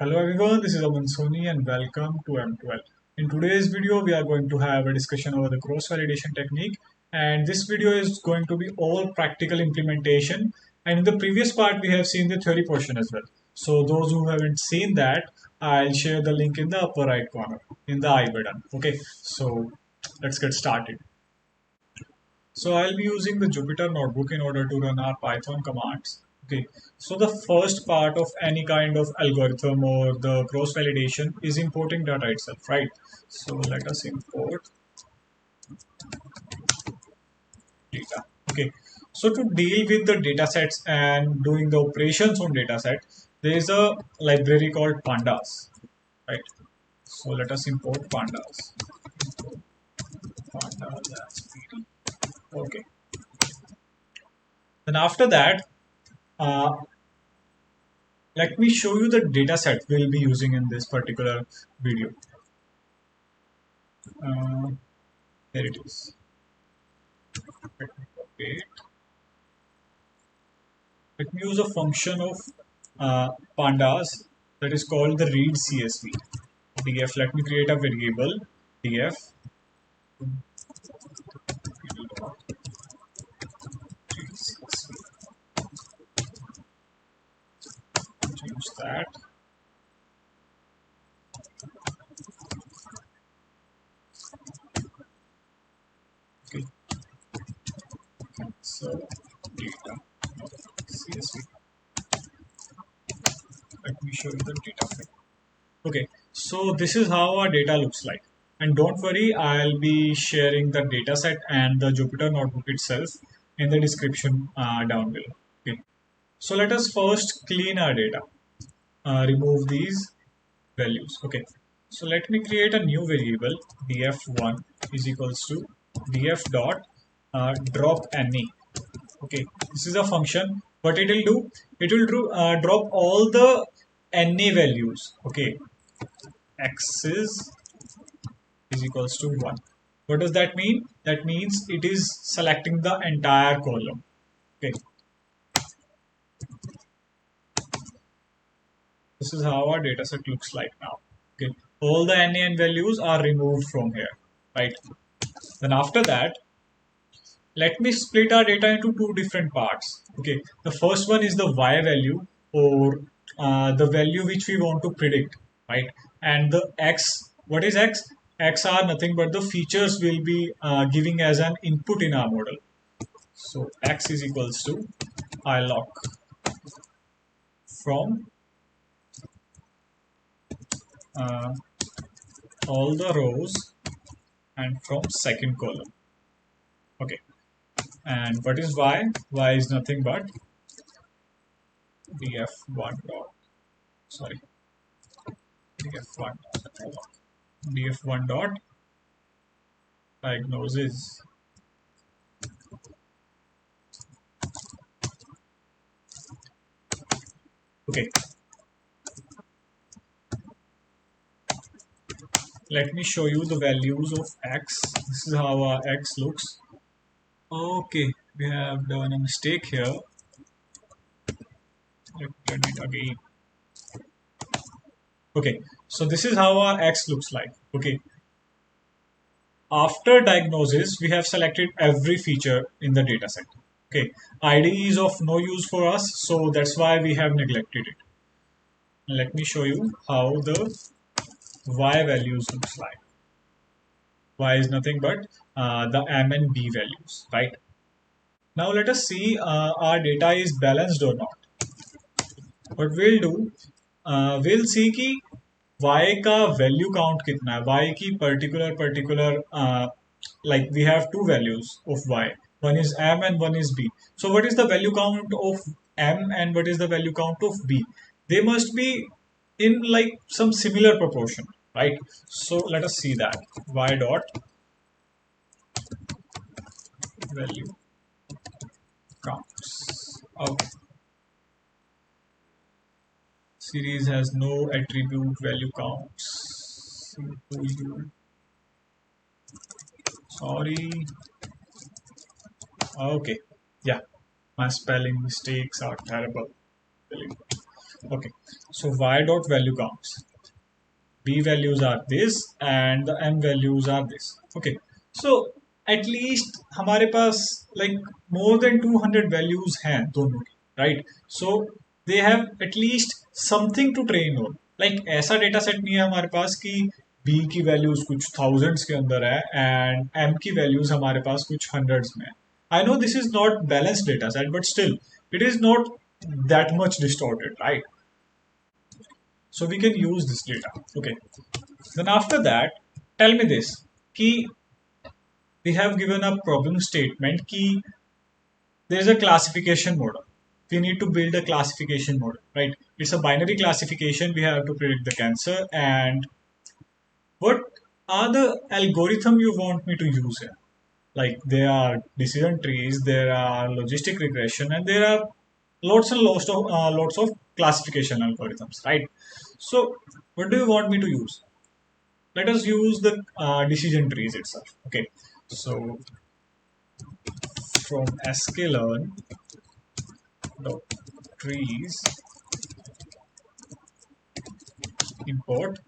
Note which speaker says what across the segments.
Speaker 1: Hello everyone, this is Aman Soni and welcome to M12. In today's video, we are going to have a discussion over the cross-validation technique, and this video is going to be all practical implementation. And in the previous part, we have seen the theory portion as well. So those who haven't seen that, I'll share the link in the upper right corner in the I button. Okay, so let's get started. So I'll be using the Jupyter notebook in order to run our Python commands. Okay, so the first part of any kind of algorithm or the cross validation is importing data itself, right? So let us import data. Okay, so to deal with the data sets and doing the operations on data set, there is a library called pandas, right? So let us import pandas. Pandas as PD. Okay, then after that, uh, let me show you the data set we'll be using in this particular video. Uh, Here it is. Let me copy it. Let me use a function of pandas that is called the read CSV. df, let me create a variable df change that. Okay, so data CSV. Let me show you the data frame. Okay, so this is how our data looks like. And don't worry, I'll be sharing the data set and the Jupyter notebook itself in the description down below. Okay, so let us first clean our data. Remove these values. Okay, so let me create a new variable df1 is equals to df dot drop ne. Okay, this is a function. What it will do? It will drop all the ne values. Okay, x is equals to 1. What does that mean? That means it is selecting the entire column. Okay, this is how our dataset looks like now. Okay, all the NaN values are removed from here, right? Then after that, let me split our data into two different parts. Okay, the first one is the y value, or the value which we want to predict, right? And the x, what is x? X are nothing but the features we'll be giving as an input in our model. So x is equals to illoc from uh, all the rows and from second column. Okay, and what is y? Y is nothing but df1 dot, sorry, df1 dot, df1 dot diagnosis. Okay, let me show you the values of x. This is how our x looks. Okay, we have done a mistake here. Let's run it again. Okay, so this is how our x looks like. Okay, after diagnosis, we have selected every feature in the dataset. Okay, ID is of no use for us, so that's why we have neglected it. Let me show you how the y values looks like. Y is nothing but the m and b values, right? Now let us see our data is balanced or not. What we'll do, we'll see कि y का value count कितना है, y की particular like we have two values of y, one is m and one is b. So what is the value count of m and what is the value count of b? They must be in like some similar proportion, right? So let us see that y dot value counts. Okay, series has no attribute value counts. Sorry. Okay, yeah, my spelling mistakes are terrible. Okay, So y dot value counts. B values are this and the M values are this. Okay. So at least हमारे पास like more than 200 values हैं दोनों की, right? So they have at least something to train on. Like ऐसा data set नहीं है हमारे पास कि B की वैल्यूज कुछ thousands के अंदर है and M की वैल्यूज हमारे पास कुछ hundreds में है. I know this is not balanced data set, but still it is not that much distorted, right? So we can use this data. Okay. Then after that, tell me this. Key, we have given a problem statement. Key, there is a classification model. We need to build a classification model, right? It's a binary classification. We have to predict the cancer. And what are the algorithm you want me to use here? Like there are decision trees, there are logistic regression, and there are lots of classification algorithms, right? So what do you want me to use? Let us use the decision trees itself. Okay, so from sklearn dot trees import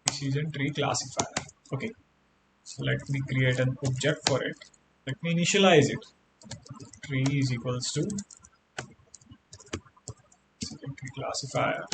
Speaker 1: decision tree classifier. Okay, so let me create an object for it. Let me initialize it. Tree is equals to decision tree classifier.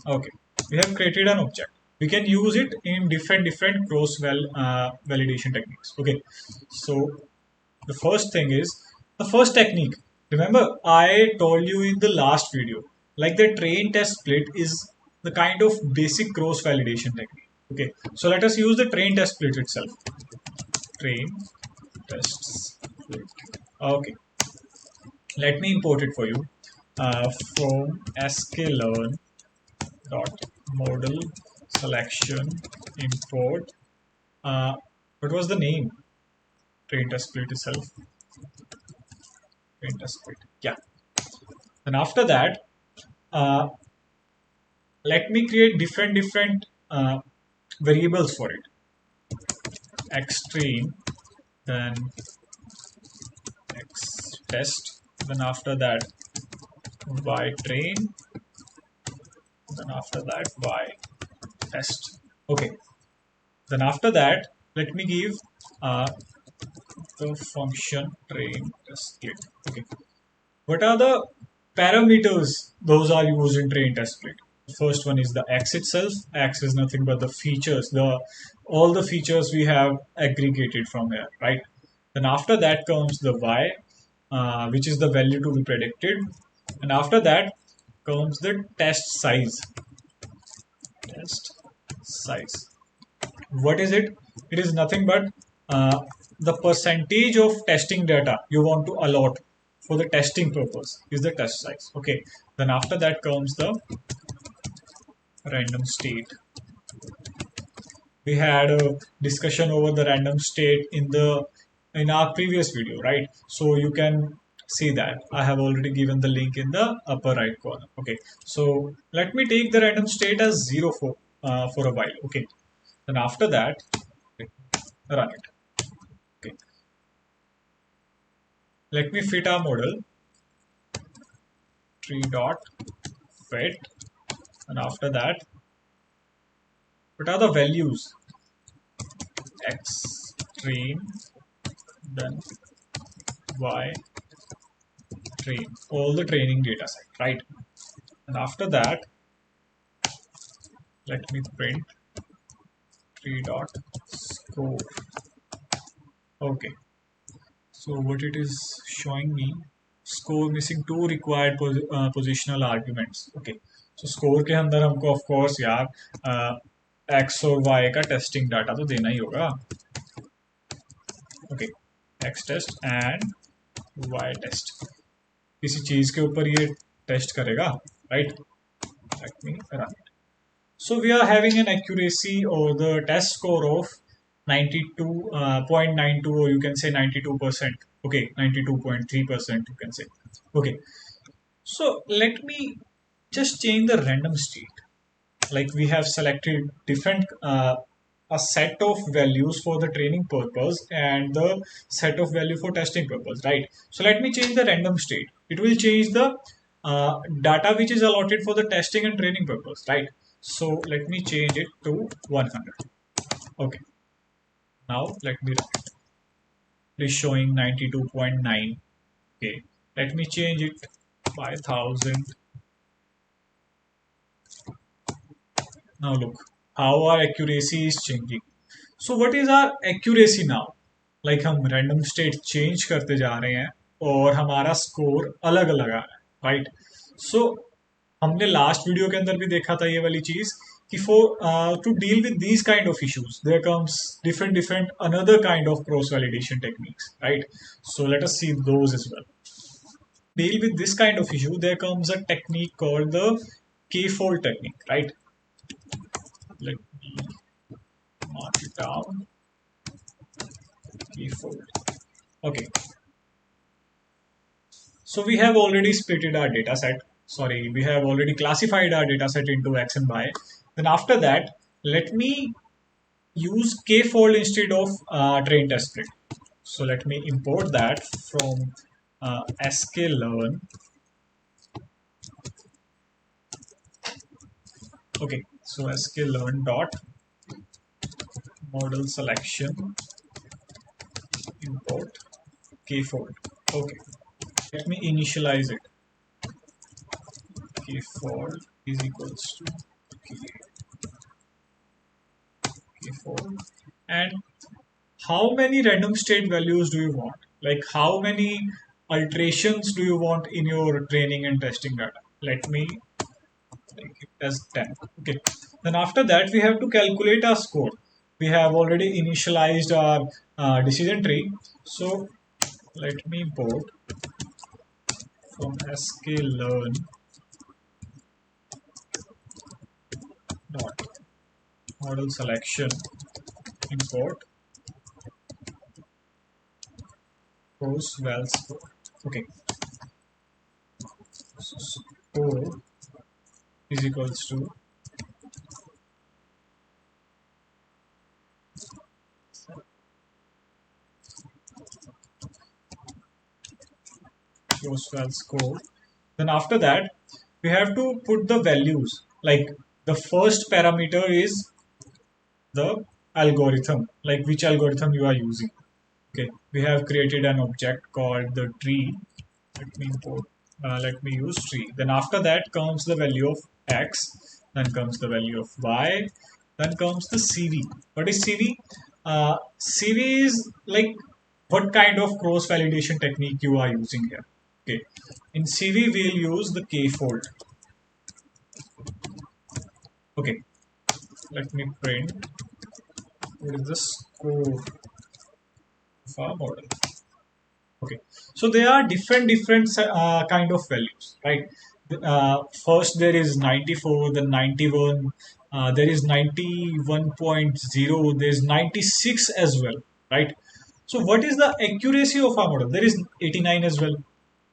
Speaker 1: Okay, we have created an object. We can use it in different cross validation techniques. Okay, so the first thing is the first technique. Remember, I told you in the last video, like the train test split is the kind of basic cross validation technique. Okay, so let us use the train test split itself. Train test split. Okay, let me import it for you from sklearn dot model selection import. What was the name? Train test split itself. Train test split. Yeah. And after that, uh, let me create different variables for it. Xtrain, then xtest, then after that ytrain, then after that ytest. Okay. Then after that, let me give the function train test split. Okay. What are the parameters those are used in train test split? The first one is the x itself. X is nothing but the features, all the features we have aggregated from here, right? Then after that comes the y, which is the value to be predicted, and after that comes the test size. Test size. What is it? It is nothing but the percentage of testing data you want to allot for the testing purpose is the test size. Okay. Then after that comes the random state. We had a discussion over the random state in our previous video, right? So you can see that I have already given the link in the upper right corner. Okay. So let me take the random state as 0 for a while. Okay. Then after that, run it. Okay. Let me fit our model. Tree dot fit, and after that, what are the values? X train, then Y train, all the training data set, right? And after that, let me print tree dot score. Okay. So what it is showing me, score missing 2 required positional arguments. Okay. So score के अंदर हमको of course यार x और y का testing data तो देना ही होगा. Okay. X test and Y test. किसी चीज के ऊपर ये टेस्ट करेगा, right? Let me run it. So we are having an accuracy or the test score of 92.92 or you can say 92%. Okay, 92.3% you can say. Okay, so let me just change the random state. Like we have selected different a set of values for the training purpose and the set of value for testing purpose, right? So let me change the random state. It will change the data which is allotted for the testing and training purpose, right? So let me change it to 100. Okay, now let me run it. It is showing 92.9. Okay, let me change it by 1000. Now look how our accuracy is changing. So what is our accuracy now? Like हम random state change करते जा रहे हैं और हमारा score अलग अलग आ रहा है, right? So हमने लास्ट वीडियो के अंदर भी देखा था ये वाली चीज कि for to deal with these kind of issues there comes different different another kind of cross validation techniques, right? So let us see those as well. Deal with this kind of issue, there comes a technique called the k-fold technique, right? Let me mark it down. K-fold. Okay. So we have already splitted our data set. Sorry, we have already classified our data set into X and Y. Then after that, let me use k-fold instead of train test split. So let me import that from sklearn. Okay, so sklearn dot model selection import k-fold. Okay, let me initialize it. K-fold is equals to k-fold. And how many random state values do you want? Like how many iterations do you want in your training and testing data? Let me make it as 10. Okay. Then after that, we have to calculate our score. We have already initialized our decision tree. So let me import from sklearn dot model selection import well score. Okay. So score is equals to well score. Then after that, we have to put the values. Like the first parameter is the algorithm, like which algorithm you are using. Okay, we have created an object called the tree. Let me import. Let me use tree. Then after that comes the value of x. Then comes the value of y. Then comes the CV. What is CV? CV is like what kind of cross validation technique you are using here. Okay, in CV we'll use the k-fold. Okay, let me print what is the score of our model. Okay, so there are different kind of values, right? First there is 94, then 91, there is 91.0, there is 96 as well, right? So what is the accuracy of our model? There is 89 as well,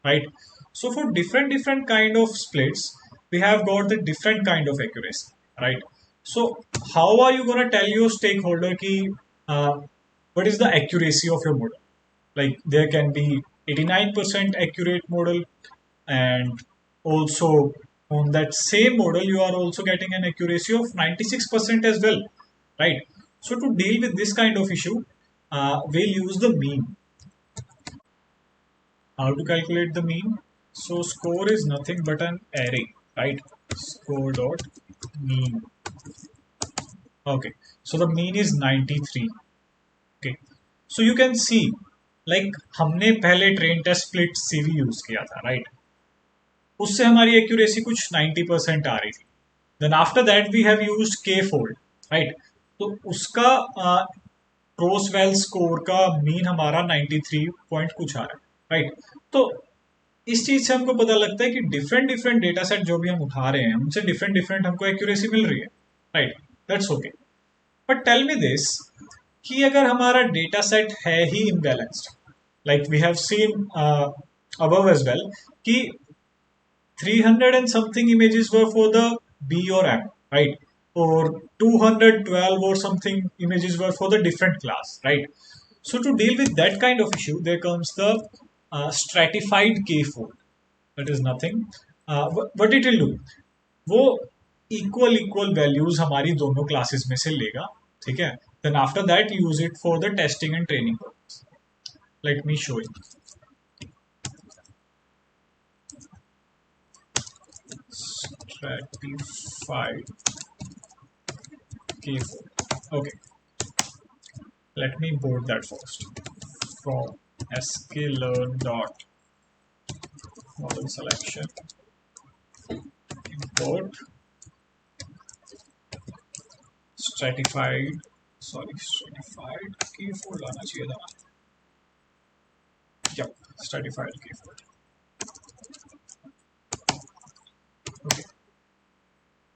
Speaker 1: right? So for different kind of splits, we have got the different kind of accuracy, right? So how are you going to tell your stakeholder ki, what is the accuracy of your model? Like there can be 89% accurate model, and also on that same model you are also getting an accuracy of 96% as well, right? So to deal with this kind of issue, we'll use the mean. How to calculate the mean? So score is nothing but an array, right? Score dot mean. Okay, so the mean is 93. Okay, so you can see like हमने पहले train test split CV use किया था, right? उससे हमारी accuracy कुछ 90% आ रही थी. Then after that we have used K fold, right? तो उसका क्रॉस वेल स्कोर का मीन हमारा 93 पॉइंट कुछ आ रहा है, राइट? तो इस चीज से हमको पता लगता है कि डिफरेंट डेटा सेट जो भी हम उठा रहे हैं उनसे डिफरेंट हमको एक्यूरेसी मिल रही है, right? That's okay. But tell me this कि अगर हमारा डेटा सेट है ही imbalanced, like we have seen above as well कि 300 and something images were for the B or M, right? Or 212 or something images were for the different class, right? So to deal with that kind of issue, there comes the stratified k-fold. That is nothing. what it will do, वो equal values हमारी दोनों classes में से लेगा, ठीक है. Then after that use it for the testing and training purpose. Let me show you. Stratified K4. Okay, let me import that first from sklearn dot model selection import stratified K4 लाना चाहिए था. Yep, stratified K4. Okay,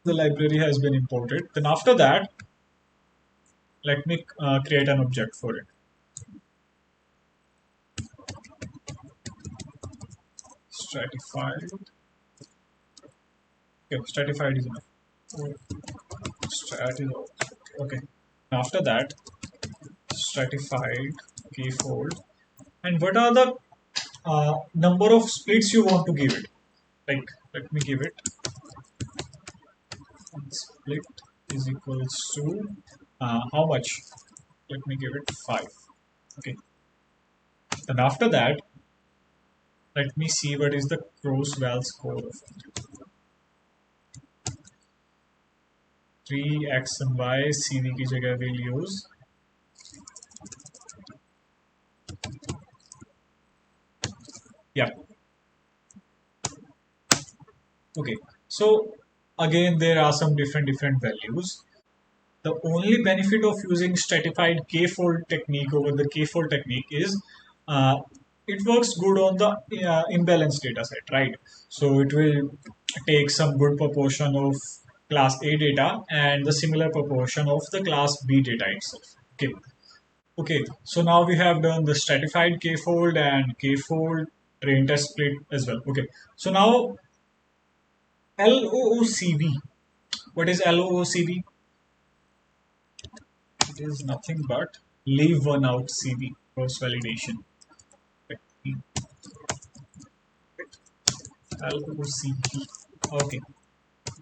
Speaker 1: the library has been imported. Then after that, let me create an object for it. Stratified. Okay, stratified is enough. Strat is okay. After that, stratified K-fold. And what are the number of splits you want to give it? Like, let me give it split is equals to how much? Let me give it 5. Okay. Then after that, let me see what is the cross-val score of it. 3x and y CV की जगह we'll use yeah. Okay, so again there are some different values. The only benefit of using stratified K-fold technique over the K-fold technique is it works good on the imbalanced data set, right? So it will take some good proportion of class A data and the similar proportion of the class B data itself. Okay. Okay, so now we have done the stratified K-fold and K-fold train test split as well. Okay, so now LOOCV. What is LOOCV? It is nothing but leave one out CV, cross validation. LOOCV. Okay,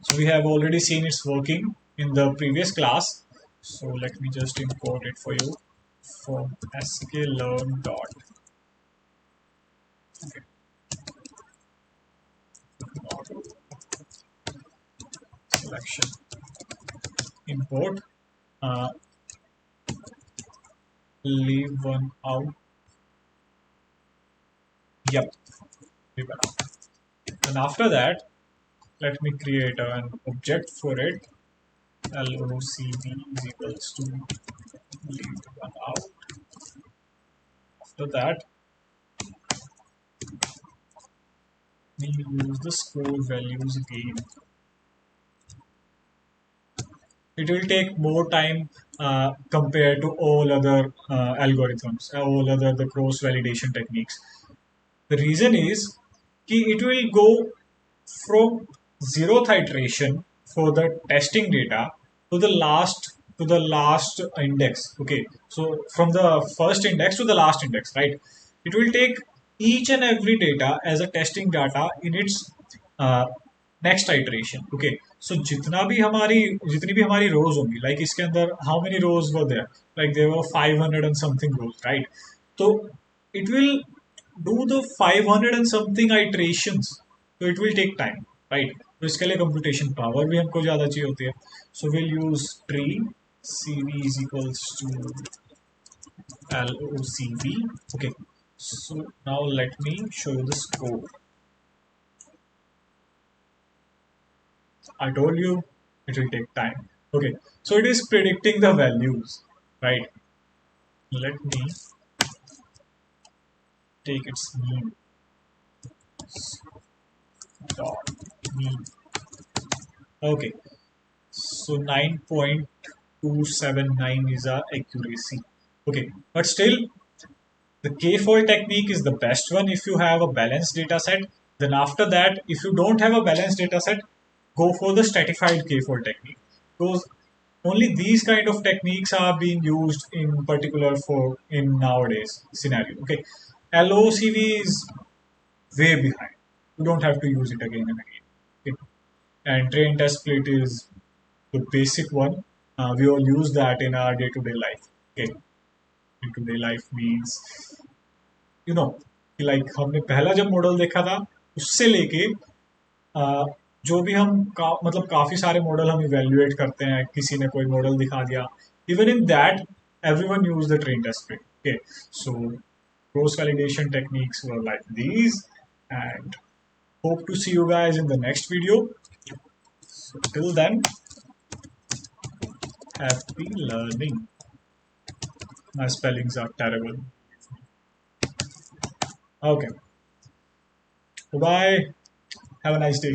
Speaker 1: so we have already seen it's working in the previous class. So let me just import it for you from sklearn dot. Okay. Selection import leave one out. Yep, leave one out. And after that, let me create an object for it. LOOCV is equals to leave one out. After that, we use the score values again. It will take more time compared to all other algorithms, all other the cross validation techniques. The reason is it will go from zeroth iteration for the testing data to the last index. Okay, so from the first index to the last index, right? It will take each and every data as a testing data in its next iteration. Okay, so जितनी भी हमारी rows होंगी, like इसके अंदर how many rows were there, like there were 500 and something rows, right? तो it will do the 500 and something iterations, तो it will take time, right? तो इसके लिए कंप्यूटेशन पावर भी हमको ज़्यादा चाहिए होती है. So will use tree CV is equals to LOOCV. Okay, so now let me show you the score. I told you it will take time. Okay, so it is predicting the values, right? Let me take its mean. Dot mean. Okay, so 9.279 is our accuracy. Okay, but still the K-fold technique is the best one if you have a balanced data set. Then after that, if you don't have a balanced data set, go for the stratified K-fold technique. Because only these kind of techniques are being used in particular for in nowadays scenario. Okay, LOCV is way behind. You don't have to use it again and again. and train test split is the basic one. We all use that in our day-to-day life. Okay, day-to-day life means you know कि like हमने पहला जब model देखा था उससे लेके जो भी हम मतलब काफी सारे मॉडल हम इवेल्युएट करते हैं, किसी ने कोई मॉडल दिखा दिया, even in that everyone use the train test split. Okay, so cross validation techniques were like these, and hope to see you guys in the next video. So till then, happy learning. My spellings are terrible. Okay, bye bye. Have a nice day.